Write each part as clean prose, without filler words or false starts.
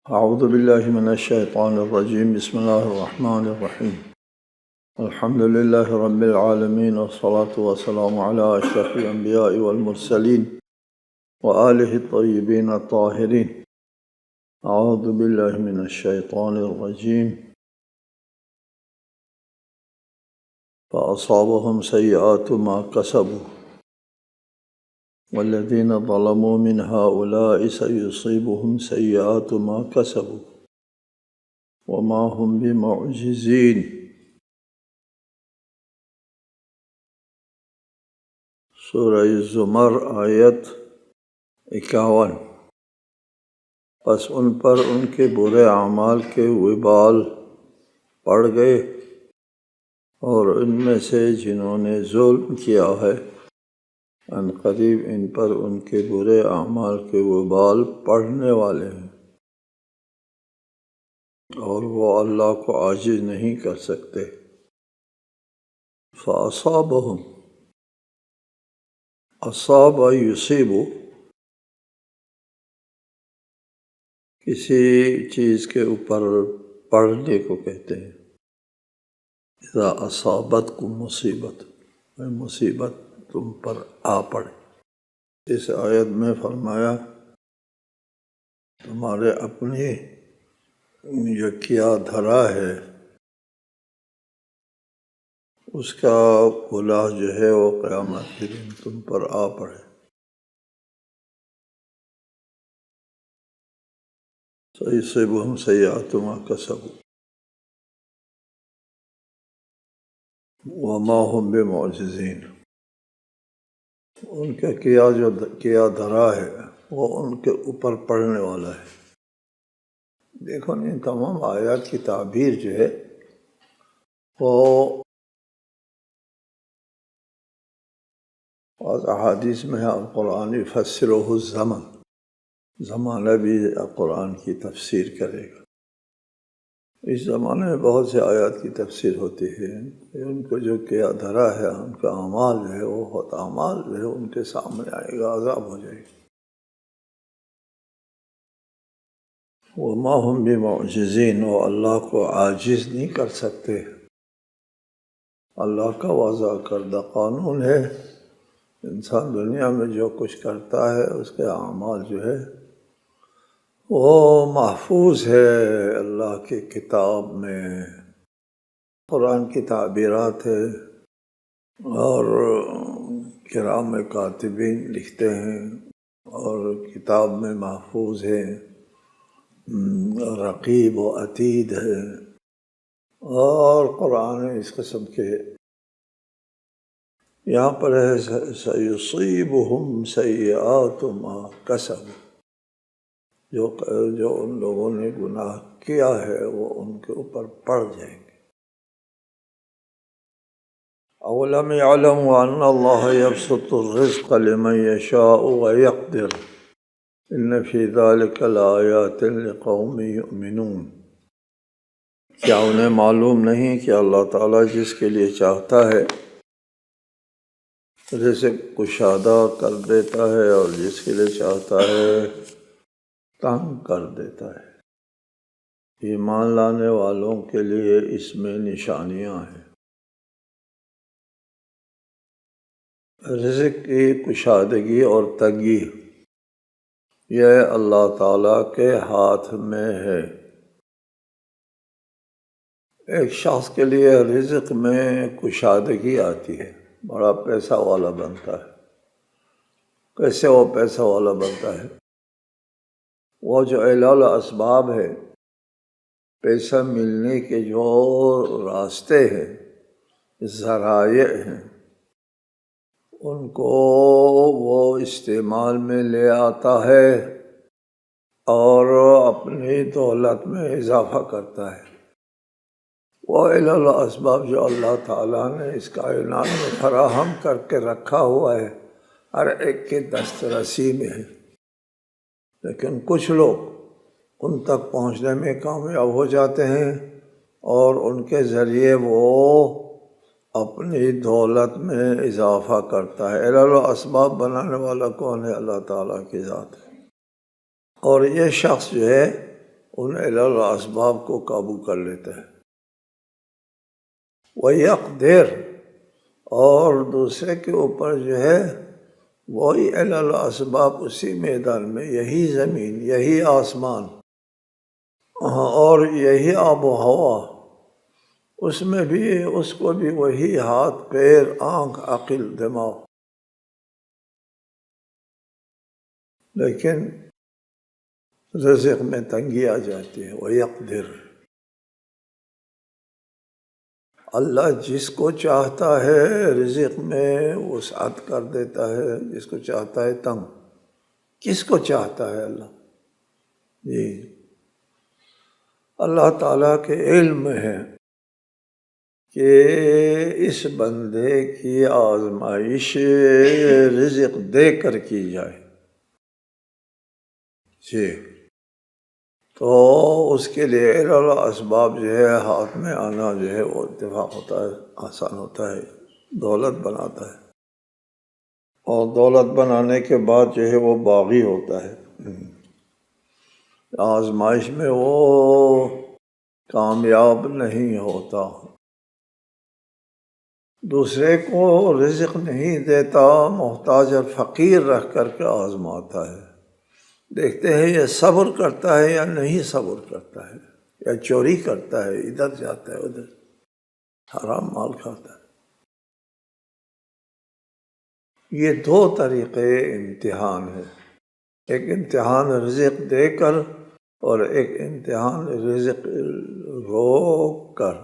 اعوذ باللہ من الشیطان الرجیم بسم اللہ الرحمن الرحیم الحمد للہ رب العالمین والصلاة والسلام علی اشرف الانبیاء والمرسلین وآلہ الطیبین الطاہرین اعوذ باللہ من الشیطان الرجیم فأصابهم سیئات ما کسبوا والذین ظلموا من هؤلاء سيصيبهم سيئات ما كسبوا وما هم بمعجزین۔ سورہ زمر آیت 51۔ پس ان پر ان کے برے اعمال کے وبال پڑ گئے، اور ان میں سے جنہوں نے ظلم کیا ہے ان قریب ان پر ان کے برے اعمال کے وبال پڑنے والے ہیں، اور وہ اللہ کو عاجز نہیں کر سکتے۔ فَأَصَابَهُمْ، اصاب یصیب کسی چیز کے اوپر پڑنے کو کہتے ہیں۔ اذا اصابتکم مصیبت، مصیبت تم پر آ پڑے۔ اس آیت میں فرمایا تمہارے اپنی جو کیا دھرا ہے اس کا گناہ جو ہے وہ قیامت کے دن تم پر آ پڑے۔ سَيُصِيبُهُمْ سَيِّئَاتُ مَا كَسَبُوا وَمَا هُمْ بِمُعْجِزِينَ۔ ان کا کیا دھرا ہے وہ ان کے اوپر پڑنے والا ہے۔ دیکھو ان تمام آیات کی تعبیر جو ہے وہ بعض احادیث میں ہے القرآن یفسرہ الزمن، زمانہ بھی قرآن کی تفسیر کرے گا۔ اس زمانے میں بہت سے آیات کی تفسیر ہوتی ہے، ان کو جو کیا دھرا ہے ان کا اعمال جو ہے وہ بہت اعمال جو ہے ان کے سامنے آئے گا، عذاب ہو جائے گا۔ وما ہم بمعجزین، وہ اللہ کو عاجز نہیں کر سکتے۔ اللہ کا وضع کردہ قانون ہے، انسان دنیا میں جو کچھ کرتا ہے اس کے اعمال جو ہے وہ محفوظ ہے اللہ کی کتاب میں، قرآن کی تعبیرات ہے، اور کرام کاتبین لکھتے ہیں، اور کتاب میں محفوظ ہے، رقیب و عتید ہے، اور قرآن اس قسم کے یہاں پر ہے سَيُصِيبُهُمْ سَيِّئَاتُ مَا كَسَبُوا، جو ان لوگوں نے گناہ کیا ہے وہ ان کے اوپر پڑ جائیں گے۔ اولم يعلموا ان اللہ یبسط الرزق لمن یشاء ویقدر ان فی ذلک لآیات لقوم یؤمنون۔ کیا انہیں معلوم نہیں کہ اللہ تعالیٰ جس کے لیے چاہتا ہے رزق کشادہ کر دیتا ہے، اور جس کے لیے چاہتا ہے تنگ کر دیتا ہے۔ ایمان لانے والوں کے لیے اس میں نشانیاں ہیں۔ رزق کی کشادگی اور تنگی یہ اللہ تعالیٰ کے ہاتھ میں ہے۔ ایک شخص کے لیے رزق میں کشادگی آتی ہے، بڑا پیسہ والا بنتا ہے۔ کیسے وہ پیسہ والا بنتا ہے؟ وہ جو علل اسباب ہے، پیسہ ملنے کے جو راستے ہیں، ذرائع ہیں، ان کو وہ استعمال میں لے آتا ہے اور اپنی دولت میں اضافہ کرتا ہے۔ وہ علل اسباب جو اللہ تعالیٰ نے اس کائنات میں فراہم کر کے رکھا ہوا ہے، ہر ایک کے دسترسی میں ہے، لیکن کچھ لوگ ان تک پہنچنے میں کامیاب ہو جاتے ہیں، اور ان کے ذریعے وہ اپنی دولت میں اضافہ کرتا ہے۔ علل و اسباب بنانے والا کون ہے؟ اللہ تعالیٰ کی ذات ہے۔ اور یہ شخص جو ہے ان علل اسباب کو قابو کر لیتا ہے۔ وَيَقْدِرْ، اور دوسرے کے اوپر جو ہے وہی علل اسباب، اسی میدان میں، یہی زمین، یہی آسمان اور یہی آب و ہوا، اس میں بھی اس کو بھی وہی ہاتھ، پیر، آنکھ، عقل، دماغ، لیکن رزق میں تنگی آ جاتی ہے۔ وَيَقْدِرْ، اللہ جس کو چاہتا ہے رزق میں وسعت کر دیتا ہے، جس کو چاہتا ہے تنگ۔ کس کو چاہتا ہے اللہ؟ جی، اللہ تعالیٰ کے علم میں ہے کہ اس بندے کی آزمائش رزق دے کر کی جائے، جی، تو اس کے لیے علل و اسباب جو ہے ہاتھ میں آنا جو ہے وہ اتفاق ہوتا ہے، آسان ہوتا ہے، دولت بناتا ہے، اور دولت بنانے کے بعد جو ہے وہ باغی ہوتا ہے، آزمائش میں وہ کامیاب نہیں ہوتا، دوسرے کو رزق نہیں دیتا، محتاج اور فقیر رکھ کر کے آزماتا ہے، دیکھتے ہیں یہ صبر کرتا ہے یا نہیں صبر کرتا ہے، یا چوری کرتا ہے، ادھر جاتا ہے ادھر، حرام مال کھاتا ہے۔ یہ دو طریقے امتحان ہے، ایک امتحان رزق دے کر اور ایک امتحان رزق روک کر۔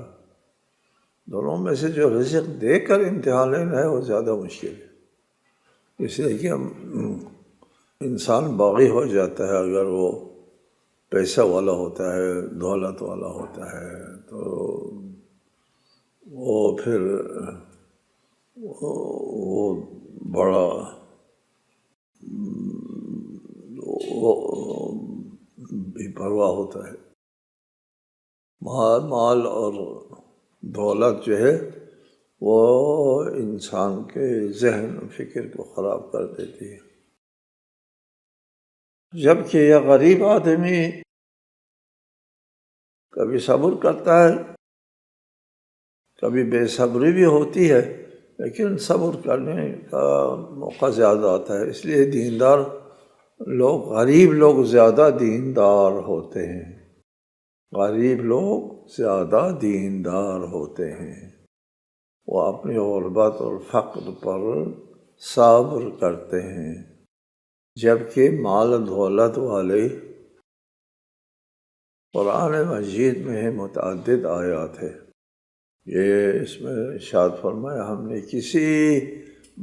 دونوں میں سے جو رزق دے کر امتحان لینا ہے وہ زیادہ مشکل ہے، اس لیے کہ انسان باغی ہو جاتا ہے اگر وہ پیسہ والا ہوتا ہے، دولت والا ہوتا ہے، تو وہ پھر وہ بڑا بے پرواہ ہوتا ہے۔ مال اور دولت جو ہے وہ انسان کے ذہن و فکر کو خراب کر دیتی ہے، جبکہ یہ غریب آدمی کبھی صبر کرتا ہے، کبھی بے صبری بھی ہوتی ہے، لیکن صبر کرنے کا موقع زیادہ آتا ہے، اس لیے دیندار لوگ، غریب لوگ زیادہ دیندار ہوتے ہیں، غریب لوگ زیادہ دیندار ہوتے ہیں، وہ اپنی غربت اور فقر پر صبر کرتے ہیں، جبکہ مال دولت والے، قرآن مجید میں متعدد آیات ہے، یہ اس میں ارشاد فرمایا ہم نے کسی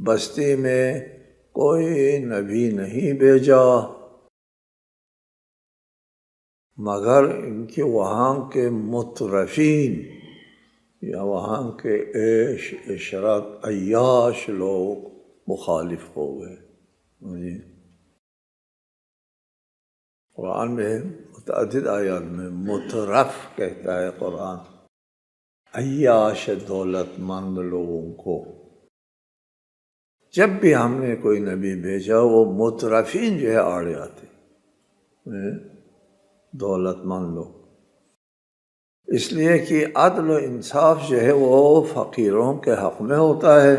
بستی میں کوئی نبی نہیں بھیجا مگر ان کے وہاں کے مترفین یا وہاں کے عیش عشرت عیاش لوگ مخالف ہو گئے۔ جی، قرآن میں متعدد آیات میں مترف کہتا ہے قرآن عیاش دولت مند لوگوں کو۔ جب بھی ہم نے کوئی نبی بھیجا وہ مترفین جو ہے آڑے آتے، دولت مند لوگ، اس لیے کہ عدل و انصاف جو ہے وہ فقیروں کے حق میں ہوتا ہے،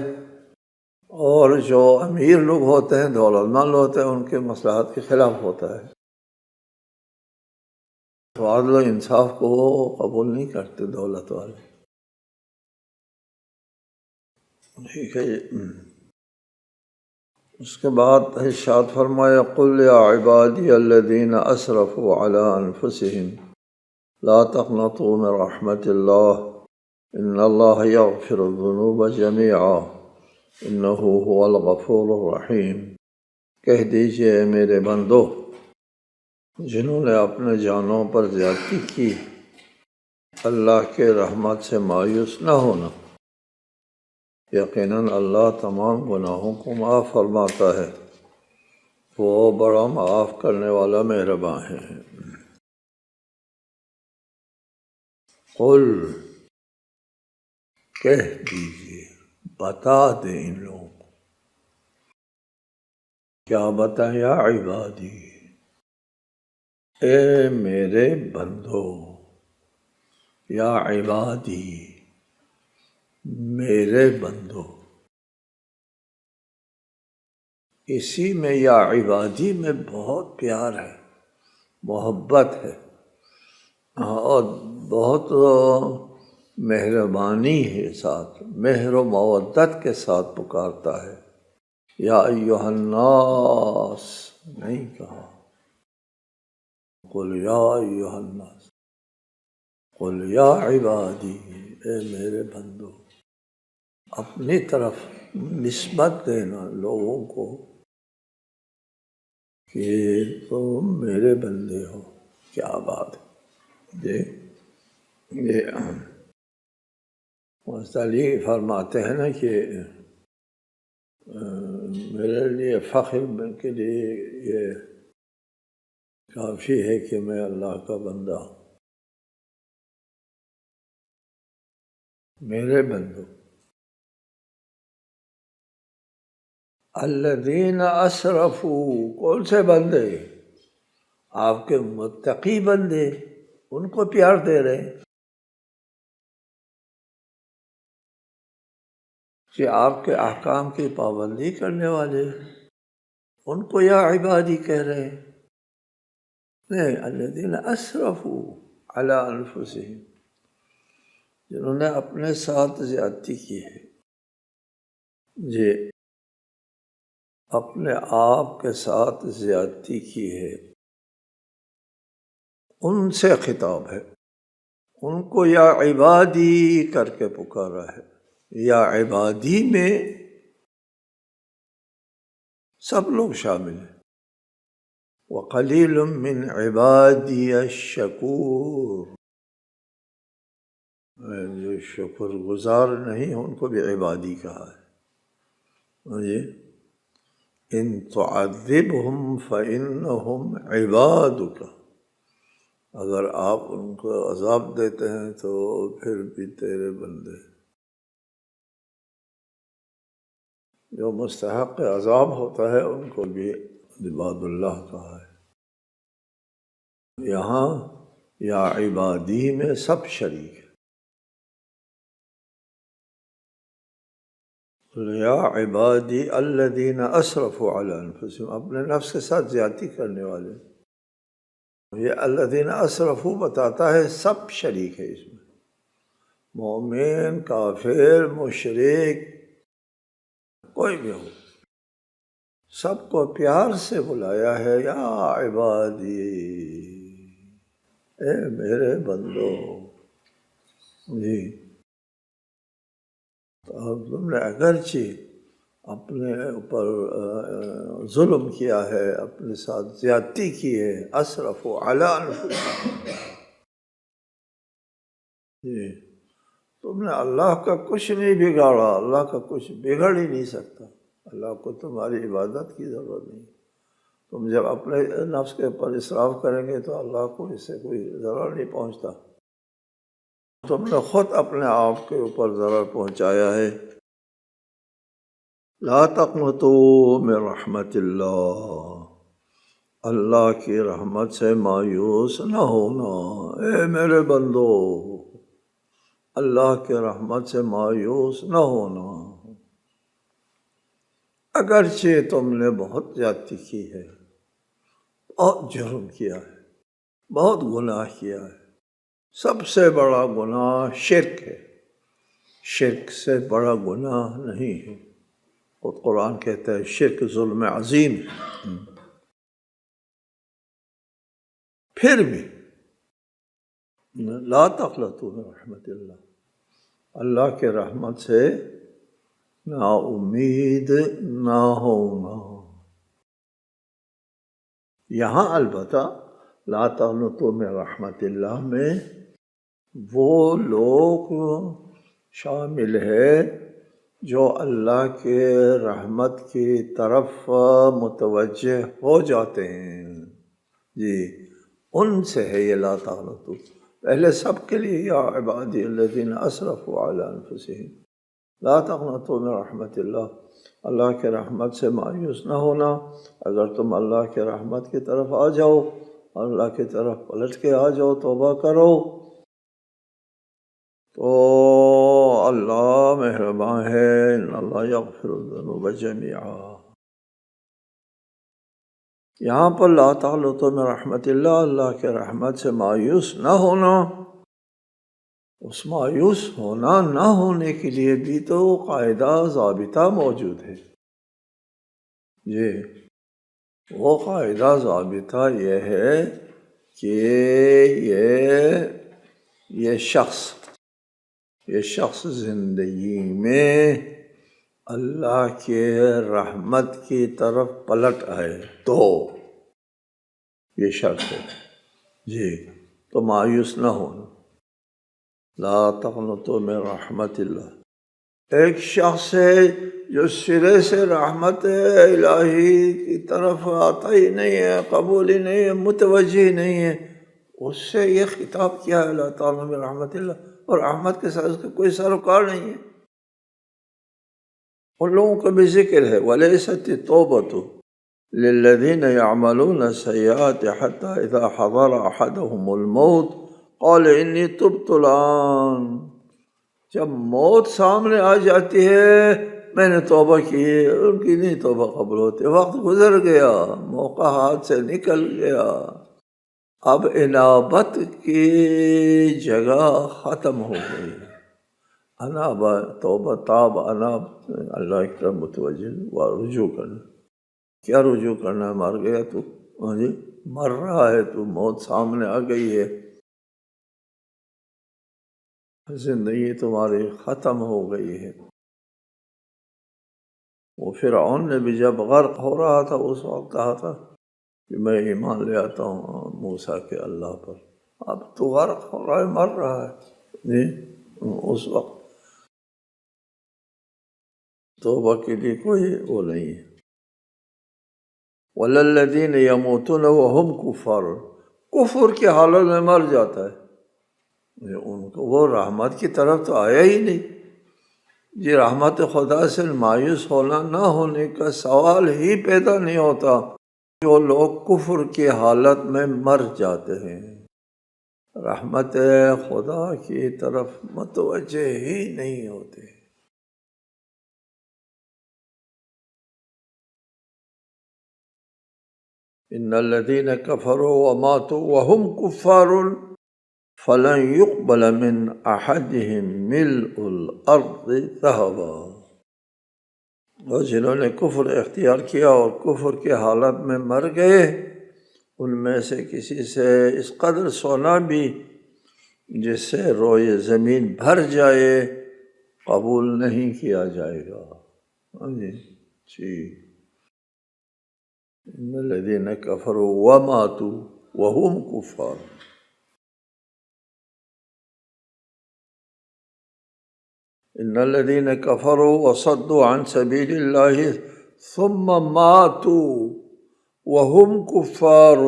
اور جو امیر لوگ ہوتے ہیں، دولت مند ہوتے ہیں، ان کے مصلحت کے خلاف ہوتا ہے، تو عدل و انصاف کو قبول نہیں کرتے دولت والے۔ ٹھیک ہے، اس کے بعد ارشاد فرمایا قل یا عبادی الذین اسرفوا علی انفسهم لا تقنطوا من رحمت اللہ ان اللہ یغفر الذنوب جميعا انہ هو الغفور الرحیم۔ کہہ دیجئے اے میرے بندو، جنہوں نے اپنے جانوں پر زیادتی کی، اللہ کے رحمت سے مایوس نہ ہونا، یقیناً اللہ تمام گناہوں کو معاف فرماتا ہے، وہ بڑا معاف کرنے والا مہربان ہے۔ قل، کہہ دیجئے، بتا دیں ان لوگوں کو۔ کیا بتائیں؟ یا عبادی، اے میرے بندو، یا عبادی، میرے بندو، اسی میں یا عبادی میں بہت پیار ہے، محبت ہے، اور بہت مہربانی ہے، ساتھ مہر و مودت کے ساتھ پکارتا ہے۔ یا ایھا الناس نہیں کہا، قل یا ایھا الناس، قل یا عبادی، اے میرے بندو، اپنی طرف نسبت دینا لوگوں کو کہ تم میرے بندے ہو۔ کیا بات ہے! یہ مستعلی فرماتے ہیں نا کہ میرے لیے فخر کے لیے یہ کافی ہے کہ میں اللہ کا بندہ ہوں۔ میرے بندو، الذین اسرفوا، کون سے بندے؟ آپ کے متقی بندے، ان کو پیار دے رہے ہیں کہ آپ کے احکام کی پابندی کرنے والے، ان کو یا عبادی کہہ رہے ہیں۔ نہیں، الذین اسرفوا علی انفسہم، جنہوں نے اپنے ساتھ زیادتی کی ہے، جی، اپنے آپ کے ساتھ زیادتی کی ہے، ان سے خطاب ہے، ان کو یا عبادی کر کے پکارا ہے۔ یا عبادی میں سب لوگ شامل ہیں۔ وَقَلِيلٌ مِّنْ عِبَادِيَ الشَّكُورُ، جو شکر گزار نہیں ان کو بھی عبادی کہا ہے۔ جی، ان تعذبهم فإنهم عبادك، اگر آپ ان کو عذاب دیتے ہیں تو پھر بھی تیرے بندے، جو مستحق عذاب ہوتا ہے ان کو بھی عباد اللہ کہا ہے۔ یہاں یا عبادی میں سب شریک ہے۔ یا عبادی الذین اسرفوا علی انفسہم، اپنے نفس کے ساتھ زیادتی کرنے والے۔ یہ الذین اسرفوا بتاتا ہے سب شریک ہے اس میں، مومن، کافر، مشرک، کوئی بھی ہو، سب کو پیار سے بلایا ہے، یا عبادی، اے میرے بندو۔ جی، تم نے اگرچہ اپنے اوپر ظلم کیا ہے، اپنے ساتھ زیادتی کی ہے، اسرفوا علی انفسہم، جی، تم نے اللہ کا کچھ نہیں بگاڑا، اللہ کا کچھ بگڑ ہی نہیں سکتا، اللہ کو تمہاری عبادت کی ضرورت نہیں۔ تم جب اپنے نفس کے اوپر اسراف کریں گے تو اللہ کو اس سے کوئی ضرر نہیں پہنچتا، تم نے خود اپنے آپ کے اوپر ضرر پہنچایا ہے۔ لا تقنطوا من رحمت اللہ، اللہ کی رحمت سے مایوس نہ ہونا، اے میرے بندو، اللہ کی رحمت سے مایوس نہ ہونا، اگرچہ تم نے بہت زیادتی کی ہے، بہت جرم کیا ہے، بہت گناہ کیا ہے۔ سب سے بڑا گناہ شرک ہے، شرک سے بڑا گناہ نہیں ہے۔ خود قرآن کہتا ہے شرک ظلم عظیم ہے۔ پھر بھی لا تقنطوا من رحمت اللہ، اللہ کے رحمت سے نا امید نہ ہونا۔ یہاں البتہ لا تقنطوا من رحمت اللہ میں وہ لوگ شامل ہے جو اللہ کے رحمت کی طرف متوجہ ہو جاتے ہیں، جی، ان سے ہے یہ لا تقنطوا۔ پہلے سب کے لیے یا عبادی الذین اسرفوا علی انفسہم، لا تقنطوا من رحمت اللہ، اللہ کے رحمت سے مایوس نہ ہونا۔ اگر تم اللہ کے رحمت کی طرف آ جاؤ، اللہ کی طرف پلٹ کے آ جاؤ، توبہ کرو، تو اللہ مہربان ہے، ان اللہ یغفر الذنوب جميعا۔ یہاں پر لا تقنطوا من رحمت اللہ، اللہ کے رحمت سے مایوس نہ ہونا، اس مایوس ہونا نہ ہونے کے لیے بھی تو قاعدہ ضابطہ موجود ہے۔ جی، وہ قاعدہ ضابطہ یہ ہے کہ یہ شخص زندگی میں اللہ کے رحمت کی طرف پلٹ آئے تو یہ شرط ہے۔ جی، تو مایوس نہ ہونا، لا تقنطوا من رحمت اللہ۔ ایک شخص ہے جو سرے سے رحمت الہی کی طرف آتا ہی نہیں ہے، قبول ہی نہیں ہے، متوجہ نہیں ہے، اس سے یہ خطاب کیا ہے لا تقنطوا من رحمت اللہ، اور رحمت کے ساتھ اس کا کوئی سروکار نہیں ہے۔ ان لوگوں کا بھی ذکر ہے وَلَيْسَتِ التَّوْبَةُ لِلَّذِينَ يَعْمَلُونَ السَّيِّئَاتِ حَتَّى إِذَا حَضَرَ أَحَدَهُمُ الْمَوْتُ قَالَ إِنِّي تُبْتُ الْآنَ، جب موت سامنے آ جاتی ہے میں نے توبہ کی، ان کی نہیں توبہ قبول ہوتی، وقت گزر گیا، موقع ہاتھ سے نکل گیا، اب انابت کی جگہ ختم ہو گئی۔ اناب توبہ، تاب، اناب، اللہ کی طرف متوجہ و رجوع کرنا۔ کیا رجوع کرنا ہے؟ مر گیا تو، جی مر رہا ہے تو، موت سامنے آ گئی ہے، زندگی تمہاری ختم ہو گئی ہے۔ وہ فرعون نے بھی جب غرق ہو رہا تھا اس وقت کہا تھا کہ میں ایمان لے آتا ہوں موسیٰ کے اللہ پر، اب تو غرق ہو رہا ہے، مر رہا ہے، جی اس وقت توبہ کے لیے کوئی وہ نہیں ہے۔ وَلَا الَّذِينَ يَمُوتُونَ وَهُمْ كُفَّارٌ، کفر کی حالت میں مر جاتا ہے، ان کو وہ رحمت کی طرف تو آیا ہی نہیں۔ جی، رحمت خدا سے مایوس ہونا نہ ہونے کا سوال ہی پیدا نہیں ہوتا، جو لوگ کفر کی حالت میں مر جاتے ہیں، رحمت خدا کی طرف متوجہ ہی نہیں ہوتے۔ ان الذين كفروا وماتوا وهم كفار فلن يقبل من احدهم ملء الارض ذهبا، اور جنہوں نے کفر اختیار کیا اور کفر کی حالت میں مر گئے، ان میں سے کسی سے اس قدر سونا بھی جس سے روئے زمین بھر جائے قبول نہیں کیا جائے گا۔ جی، ان الذين كفروا وماتوا وهم كفار، ان الذين كفروا وصدوا عن سبيل الله ثم ماتوا وهم كفار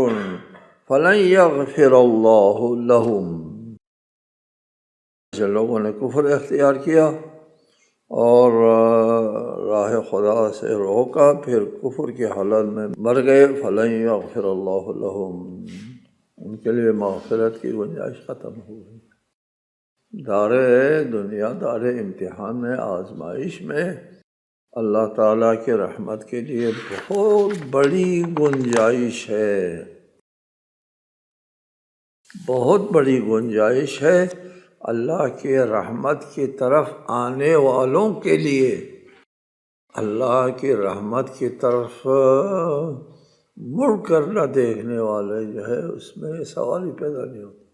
فلن يغفر الله لهم، جن لوگوں نے کفر اختیار کیا اور راہ خدا سے روکا، پھر کفر کی حالت میں مر گئے، فلن یغفر اللہ لہم، ان کے لیے مغفرت کی گنجائش ختم ہو گئی۔ دار دنیا، دار امتحان میں، آزمائش میں اللہ تعالیٰ کی رحمت کے لیے بہت بڑی گنجائش ہے، بہت بڑی گنجائش ہے اللہ کی رحمت کی طرف آنے والوں کے لیے۔ اللہ کی رحمت کی طرف مڑ کر نہ دیکھنے والے جو ہے اس میں سوال ہی پیدا نہیں ہوتا،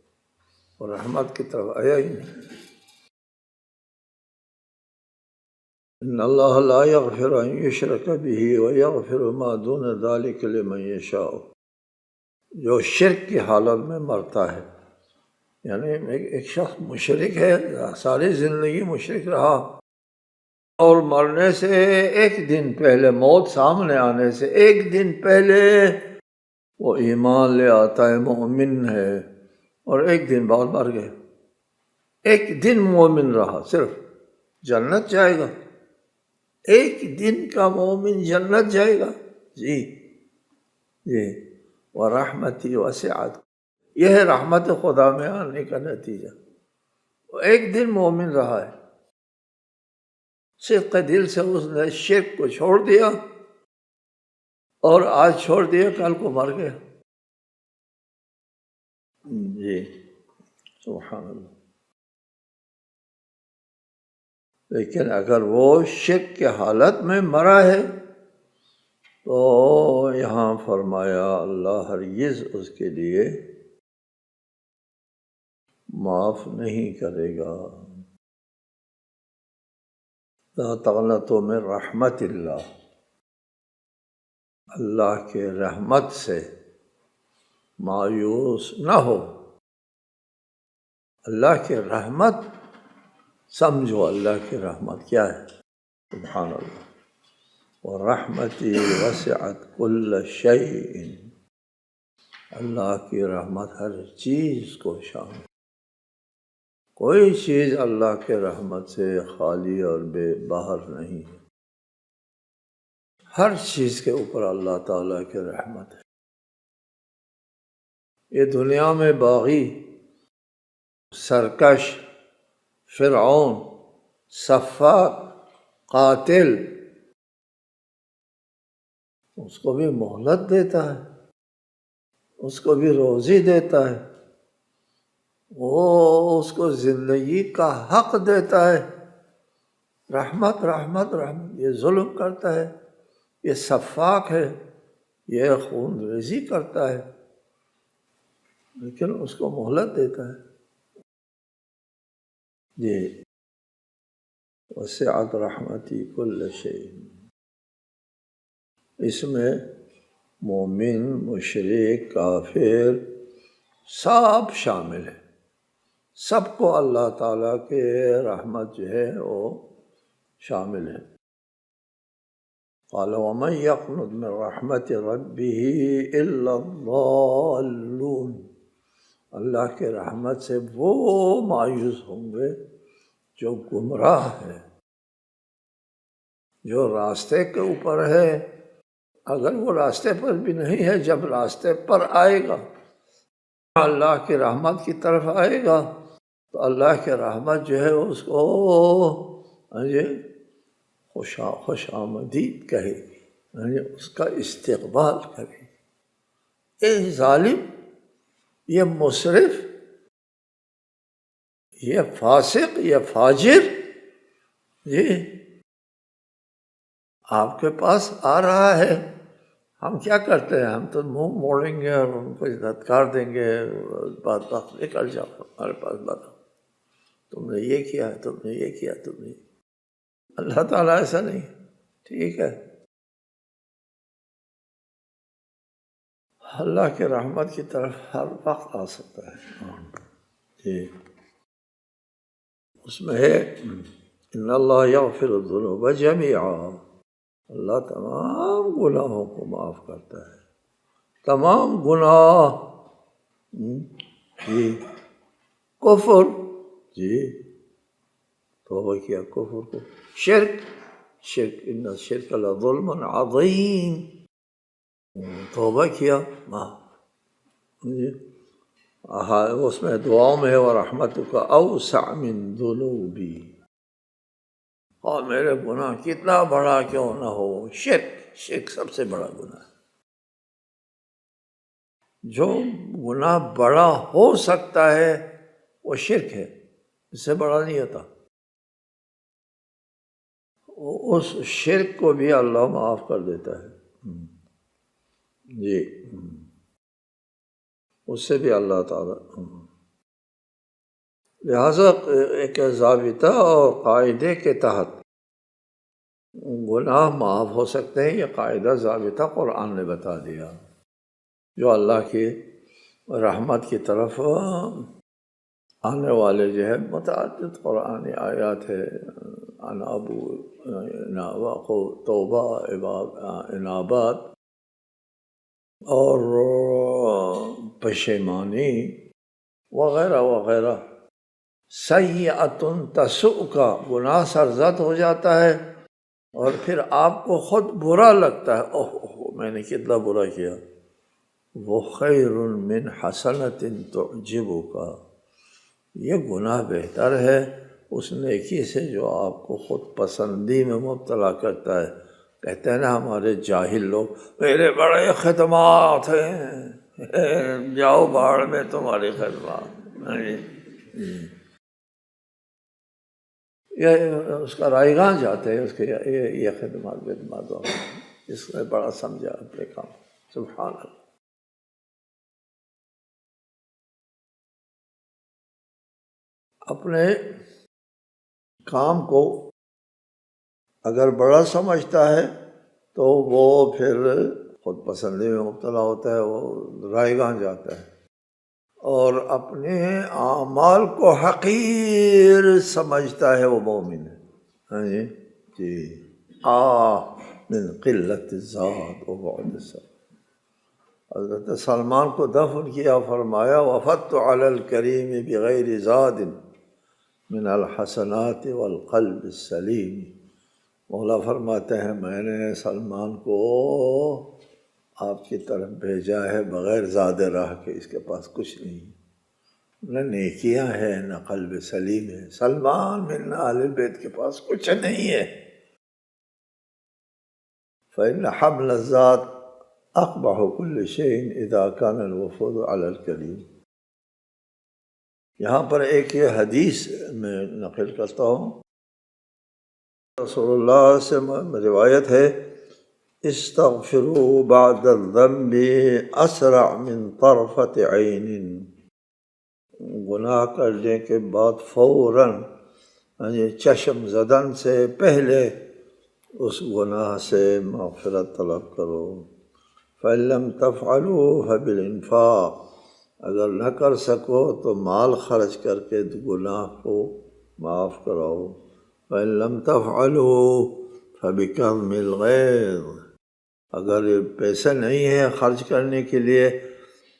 اور رحمت کی طرف آیا ہی نہیں۔ ان اللہ لا یغفر ان یشرک بہ ویغفر ما دون ذلک لمن یشاء، جو شرک کی حالت میں مرتا ہے، یعنی ایک شخص مشرک ہے، ساری زندگی مشرک رہا، اور مرنے سے ایک دن پہلے، موت سامنے آنے سے ایک دن پہلے وہ ایمان لے آتا ہے، مومن ہے، اور ایک دن بعد مر گئے، ایک دن مومن رہا، صرف جنت جائے گا، ایک دن کا مومن جنت جائے گا۔ جی جی، ورحمتی وسعت، یہ ہے رحمت خدا میں آنے کا نتیجہ۔ ایک دن مومن رہا ہے، صدق دل سے اس نے شرک کو چھوڑ دیا، اور آج چھوڑ دیا کل کو مر گیا۔ جی سبحان اللہ۔ لیکن اگر وہ شرک کے حالت میں مرا ہے تو یہاں فرمایا اللہ ہرگز اس کے لیے معاف نہیں کرے گا۔ لا تقنطوا من رحمت اللہ، اللہ کے رحمت سے مایوس نہ ہو۔ اللہ کی رحمت سمجھو، اللہ کی رحمت کیا ہے؟ سبحان اللہ۔ وَرَحْمَتِي وَسِعَتْ كُلَّ شَيْءٍ، اللہ کی رحمت ہر چیز کو شامل، کوئی چیز اللہ کے رحمت سے خالی اور بے باہر نہیں ہے، ہر چیز کے اوپر اللہ تعالیٰ کی رحمت ہے۔ یہ دنیا میں باغی، سرکش، فرعون، سفاک، قاتل، اس کو بھی مہلت دیتا ہے، اس کو بھی روزی دیتا ہے، وہ اس کو زندگی کا حق دیتا ہے۔ رحمت رحمت رحمت، یہ ظلم کرتا ہے، یہ سفاک ہے، یہ خون ریزی کرتا ہے، لیکن اس کو مہلت دیتا ہے۔ جی وسعت رحمتی کل شیء، اس میں مومن، مشرک، کافر سب شامل ہیں، سب کو اللہ تعالیٰ کے رحمت جو ہے وہ شامل ہے۔ قال ومن يقنط من رحمت ربه الا الضالون، اللہ کے رحمت سے وہ مایوس ہوں گے جو گمراہ ہے، جو راستے کے اوپر ہے۔ اگر وہ راستے پر بھی نہیں ہے، جب راستے پر آئے گا، اللہ کی رحمت کی طرف آئے گا، تو اللہ کی رحمت جو ہے اس کو خوش آمدید کہے گی، اس کا استقبال کرے گی۔ یہ ظالم، یہ مسرف، یہ فاسق، یہ فاجر، جی آپ کے پاس آ رہا ہے، ہم کیا کرتے ہیں؟ ہم تو منہ موڑیں گے اور ان کو دھتکار دیں گے، بات نکل جاؤ ہمارے پاس، بتاؤ تم نے یہ کیا ہے، تم نے یہ کیا، تم نے۔ اللہ تعالیٰ ایسا نہیں، ٹھیک ہے، اللہ کے رحمت کی طرف ہر وقت آ سکتا ہے۔ جی اس میں ہے ان اللہ یغفر الذنوب جميعا، اللہ تمام گناہوں کو معاف کرتا ہے، تمام گناہ۔ جی کفر، جی توبہ کیا کفر کو، شرک ان الشرک لظلم عظیم، توبہ کیا معاف۔ اس میں دعاؤں میں ہے ورحمتک اوسع من ذنوبی، اور میرے گناہ کتنا بڑا کیوں نہ ہو، شرک سب سے بڑا گناہ ہے۔ جو گناہ بڑا ہو سکتا ہے وہ شرک ہے، اس سے بڑا نہیں ہوتا۔ اس شرک کو بھی اللہ معاف کر دیتا ہے، جی اس سے بھی اللہ تعالیٰ۔ لہٰذا ایک ضابطہ اور قاعدے کے تحت گناہ معاف ہو سکتے ہیں، یہ قاعدہ ضابطہ قرآن نے بتا دیا، جو اللہ کی رحمت کی طرف آنے والے جو ہے متعدد قرآنی آیات ہے، توبہ، انابت اور پشیمانی وغیرہ وغیرہ۔ سیئۃ تسؤک، گناہ سرزد ہو جاتا ہے اور پھر آپ کو خود برا لگتا ہے، اوہ میں نے کتنا برا کیا، وہ خیر من حسنۃ تعجبک، یہ گناہ بہتر ہے اس نیکی سے جو آپ کو خود پسندی میں مبتلا کرتا ہے۔ کہتے ہیں نا ہمارے جاہل لوگ، میرے بڑے خدمات ہیں، جاؤ باڑ میں تمہاری خدمات، یہ اس کا رائگاں جاتے ہیں، اس کے یہ خدمات اس نے بڑا سمجھا اپنے کام۔ سبحان اللہ۔ اپنے کام کو اگر بڑا سمجھتا ہے تو وہ پھر خود پسندی میں مبتلا ہوتا ہے، وہ رائگاں جاتا ہے، اور اپنے اعمال کو حقیر سمجھتا ہے، وہ مومن ہے۔ ہاں جی من قلت الزاد و بعد السلام۔ حضرت سلمان کو دفن کیا، فرمایا وفدت علی الکریم بغیر زاد من الحسنات والقلب السلیم۔ مولا فرماتے ہیں میں نے سلمان کو آپ کی طرف بھیجا ہے بغیر زاد راہ کے، اس کے پاس کچھ نہیں، نہ نیکیاں ہیں نہ قلب سلیم ہے۔ سلمان من اہل البیت کے پاس کچھ نہیں ہے۔ فإن حمل الذات اقبح كل شيء اذا كان الوفود على الكريم۔ یہاں پر ایک یہ حدیث میں نقل کرتا ہوں، رسول اللہ سے روایت ہے، استغفروا بعد الذنب اسرع من طرفۃ عین۔ گناہ کرنے کے بعد فوراً چشم زدن سے پہلے اس گناہ سے مغفرت طلب کرو۔ فإن لم تفعلوا فبالانفاق، اگر نہ کر سکو تو مال خرچ کر کے گناہ کو معاف کراؤ۔ فإن لم تفعلوا فبكظم الغيظ، اگر پیسے نہیں ہے خرچ کرنے کے لیے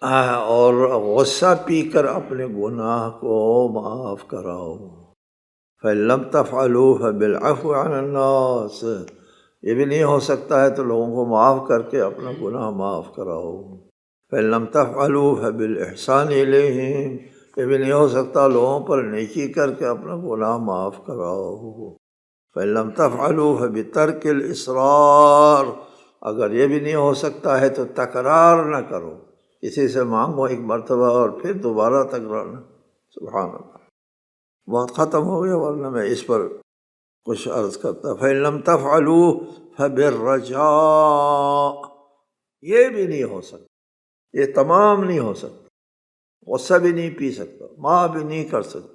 اور غصہ پی کر اپنے گناہ کو معاف کراؤ۔ فإن لم تفعلوا فبالعفو عن الناس، یہ بھی نہیں ہو سکتا ہے تو لوگوں کو معاف کر کے اپنا گناہ معاف کراؤ۔ فإن لم تفعلوا فبالإحسان إليهم، یہ بھی نہیں ہو سکتا لوگوں پر نیکی کر کے اپنا گناہ معاف کراؤ۔ فإن لم تفعلوا فبترك الإصرار، اگر یہ بھی نہیں ہو سکتا ہے تو تکرار نہ کرو، کسی سے مانگو ایک مرتبہ اور پھر دوبارہ تکرار نہ۔ سبحان اللہ۔ بات ختم ہو گیا، ورنہ میں اس پر کچھ عرض کرتا۔ فإن لم تفعلوا فبالرجاء، یہ بھی نہیں ہو سکتا، یہ تمام نہیں ہو سکتا، غصہ بھی نہیں پی سکتا، ماں بھی نہیں کر سکتا،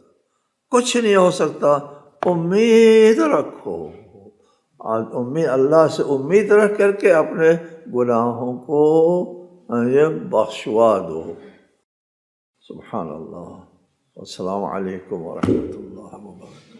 کچھ نہیں ہو سکتا۔ امید رکھو، امید اللہ سے امید رکھ کر کے اپنے گناہوں کو یہ بخشوا دو۔ سبحان اللہ۔ السلام علیکم ورحمۃ اللہ وبرکاتہ۔